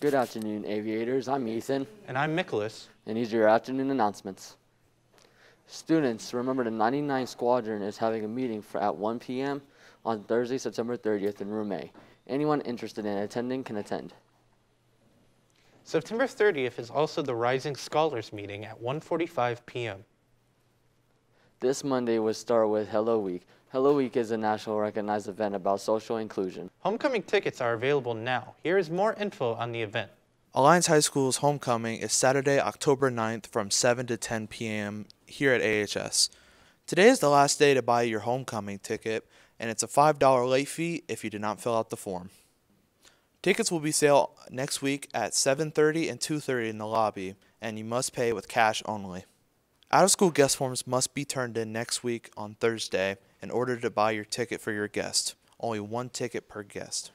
Good afternoon, aviators. I'm Ethan. And I'm Nicholas. And these are your afternoon announcements. Students, remember the 99 Squadron is having a meeting at 1 p.m. on Thursday, September 30th in Room A. Anyone interested in attending can attend. September 30th is also the Rising Scholars meeting at 1:45 p.m. This Monday will start with Hello Week. Hello Week is a national recognized event about social inclusion. Homecoming tickets are available now. Here is more info on the event. Alliance High School's homecoming is Saturday, October 9th from 7 to 10 p.m. here at AHS. Today is the last day to buy your homecoming ticket, and it's a $5 late fee if you did not fill out the form. Tickets will be sale next week at 7:30 and 2:30 in the lobby, and you must pay with cash only. Out-of-school guest forms must be turned in next week on Thursday in order to buy your ticket for your guest. Only one ticket per guest.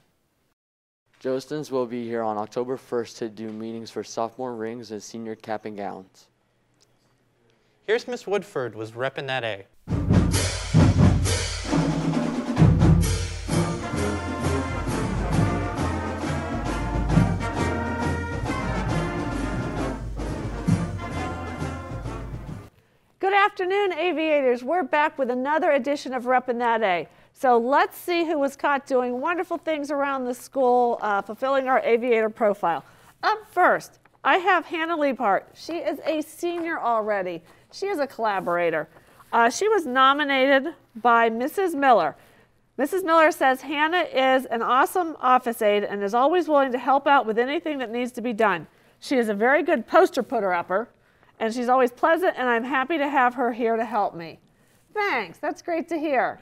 Jostens will be here on October 1st to do meetings for sophomore rings and senior cap and gowns. Here's Miss Woodford was repping that A. Good afternoon, aviators. We're back with another edition of Reppin' That A. So let's see who was caught doing wonderful things around the school, fulfilling our aviator profile. Up first, I have Hannah Liebhart. She is a senior already. She is a collaborator. She was nominated by Mrs. Miller. Mrs. Miller says Hannah is an awesome office aide and is always willing to help out with anything that needs to be done. She is a very good poster putter-upper, and she's always pleasant, and I'm happy to have her here to help me. Thanks. That's great to hear.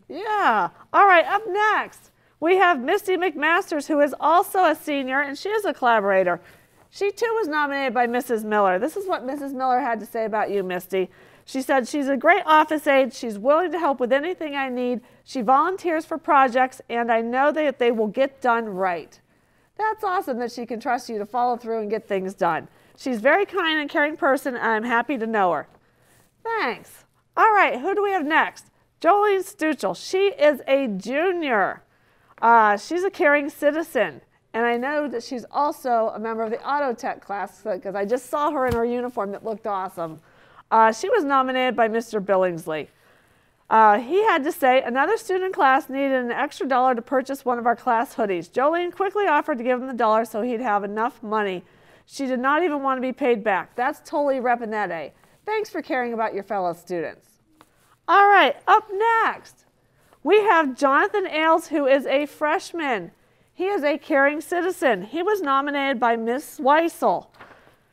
Yeah. All right, up next, we have Misty McMasters, who is also a senior, and she is a collaborator. She, too, was nominated by Mrs. Miller. This is what Mrs. Miller had to say about you, Misty. She said, she's a great office aide. She's willing to help with anything I need. She volunteers for projects, and I know that they will get done right. That's awesome that she can trust you to follow through and get things done. She's a very kind and caring person, and I'm happy to know her. Thanks. All right, who do we have next? Jolene Stuchel. She is a junior. She's a caring citizen, and I know that she's also a member of the Auto Tech class because I just saw her in her uniform that looked awesome. She was nominated by Mr. Billingsley. He had to say, another student in class needed an extra $1 to purchase one of our class hoodies. Jolene quickly offered to give him the $1 so he'd have enough money. She did not even want to be paid back. That's totally repping that A. Thanks for caring about your fellow students. All right, up next, we have Jonathan Ailes, who is a freshman. He is a caring citizen. He was nominated by Miss Weissel.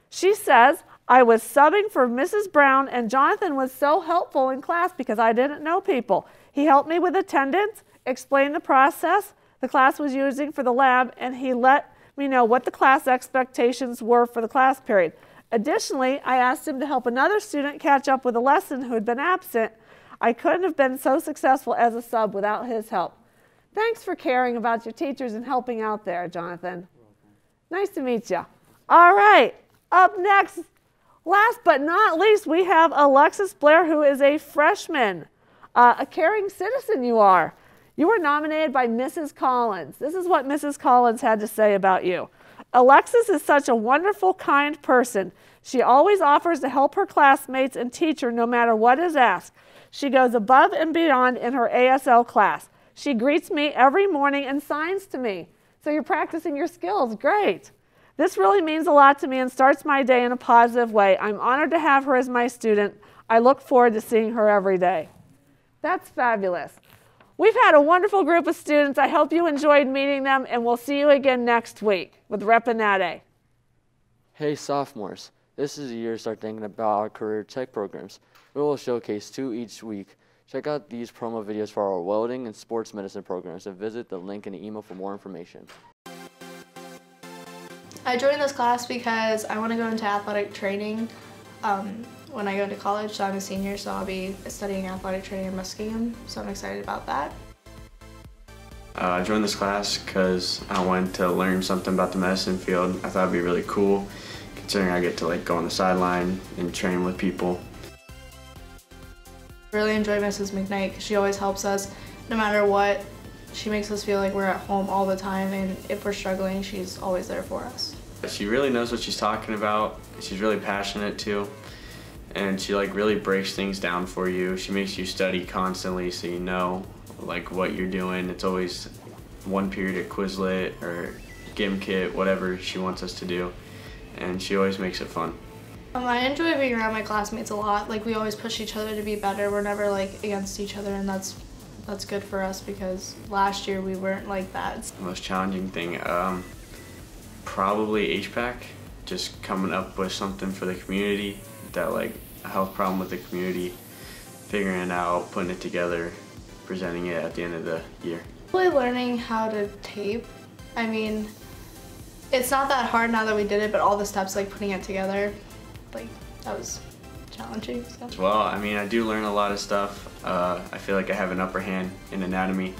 She says, I was subbing for Mrs. Brown, and Jonathan was so helpful in class because I didn't know people. He helped me with attendance, explained the process the class was using for the lab, and he let me know what the class expectations were for the class period. Additionally, I asked him to help another student catch up with a lesson who had been absent. I couldn't have been so successful as a sub without his help. Thanks for caring about your teachers and helping out there, Jonathan. Nice to meet you. All right, up next, last but not least, we have Alexis Blair, who is a freshman. A caring citizen you are. You were nominated by Mrs. Collins. This is what Mrs. Collins had to say about you. Alexis is such a wonderful, kind person. She always offers to help her classmates and teacher no matter what is asked. She goes above and beyond in her ASL class. She greets me every morning and signs to me. So you're practicing your skills. Great. This really means a lot to me and starts my day in a positive way. I'm honored to have her as my student. I look forward to seeing her every day. That's fabulous. We've had a wonderful group of students. I hope you enjoyed meeting them, and we'll see you again next week with Reppin' That A. Hey, sophomores. This is the year to start thinking about our career tech programs. We will showcase 2 each week. Check out these promo videos for our welding and sports medicine programs and visit the link in the email for more information. I joined this class because I want to go into athletic training when I go into college. So I'm a senior, so I'll be studying athletic training in Muskingum, so I'm excited about that. I joined this class because I wanted to learn something about the medicine field. I thought it'd be really cool, considering I get to go on the sideline and train with people. I really enjoy Mrs. McKnight because she always helps us no matter what she makes us feel like we're at home all the time, and if we're struggling, she's always there for us. She really knows what she's talking about. She's really passionate too. And she like really breaks things down for you. She makes you study constantly so you know like what you're doing. It's always one period at Quizlet or GymKit, whatever she wants us to do. And she always makes it fun. I enjoy being around my classmates a lot. Like, we always push each other to be better. We're never like against each other, and that's good for us because last year we weren't like that. The most challenging thing, probably HPAC, just coming up with something for the community, that like a health problem with the community, figuring it out, putting it together, presenting it at the end of the year. Really learning how to tape. I mean, it's not that hard now that we did it, but all the steps like putting it together, like that was challenging. So. Well, I mean, I do learn a lot of stuff. I feel like I have an upper hand in anatomy.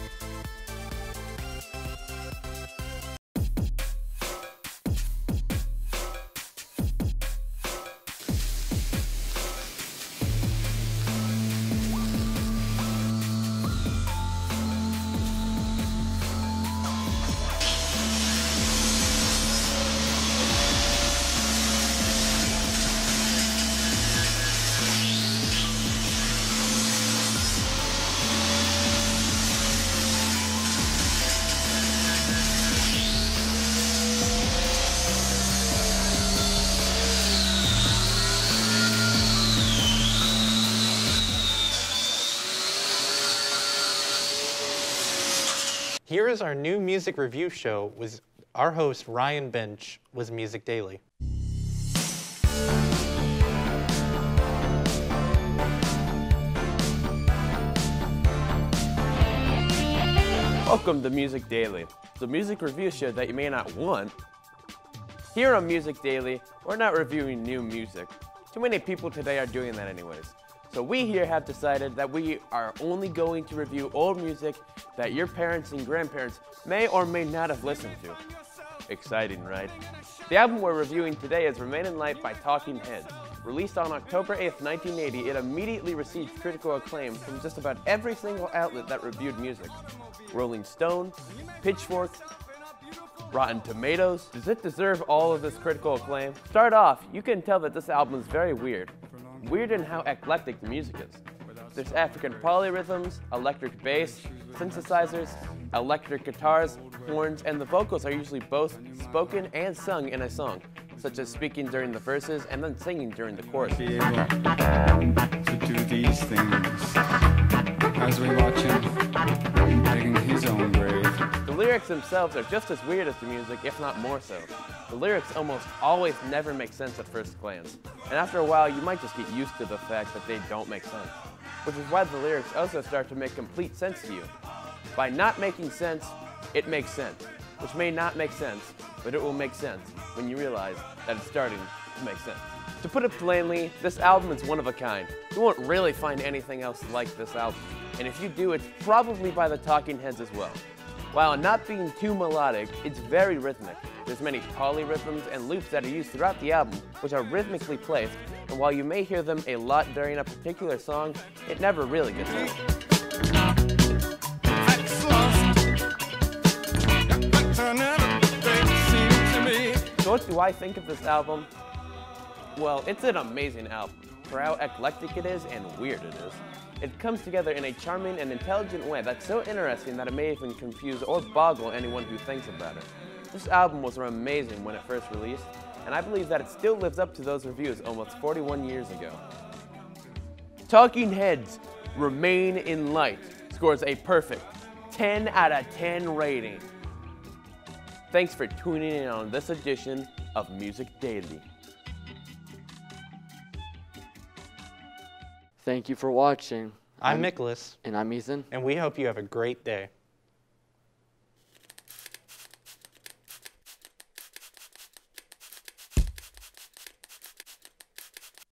Here is our new music review show with our host, Ryan Bench, with Music Daily. Welcome to Music Daily, the music review show that you may not want. Here on Music Daily, we're not reviewing new music. Too many people today are doing that anyways. So we here have decided that we are only going to review old music that your parents and grandparents may or may not have listened to. Exciting, right? The album we're reviewing today is Remain in Light by Talking Heads. Released on October 8th, 1980, it immediately received critical acclaim from just about every single outlet that reviewed music. Rolling Stone, Pitchfork, Rotten Tomatoes. Does it deserve all of this critical acclaim? Start off, you can tell that this album is very weird. Weird in how eclectic the music is. There's African polyrhythms, electric bass, synthesizers, electric guitars, horns, and the vocals are usually both spoken and sung in a song, such as speaking during the verses and then singing during the chorus. Be able to do these things as we watch him digging his own grave. The lyrics themselves are just as weird as the music, if not more so. The lyrics almost always never make sense at first glance, and after a while you might just get used to the fact that they don't make sense. Which is why the lyrics also start to make complete sense to you. By not making sense, it makes sense. Which may not make sense, but it will make sense when you realize that it's starting to make sense. To put it plainly, this album is one of a kind. You won't really find anything else like this album. And if you do, it's probably by the Talking Heads as well. While not being too melodic, it's very rhythmic. There's many polyrhythms and loops that are used throughout the album, which are rhythmically placed, and while you may hear them a lot during a particular song, it never really gets old. So what do I think of this album? Well, it's an amazing album, for how eclectic it is and weird it is. It comes together in a charming and intelligent way that's so interesting that it may even confuse or boggle anyone who thinks about it. This album was amazing when it first released, and I believe that it still lives up to those reviews almost 41 years ago. Talking Heads, Remain in Light, scores a perfect 10 out of 10 rating. Thanks for tuning in on this edition of Music Daily. Thank you for watching. I'm Nicholas, And I'm Ethan. and we hope you have a great day.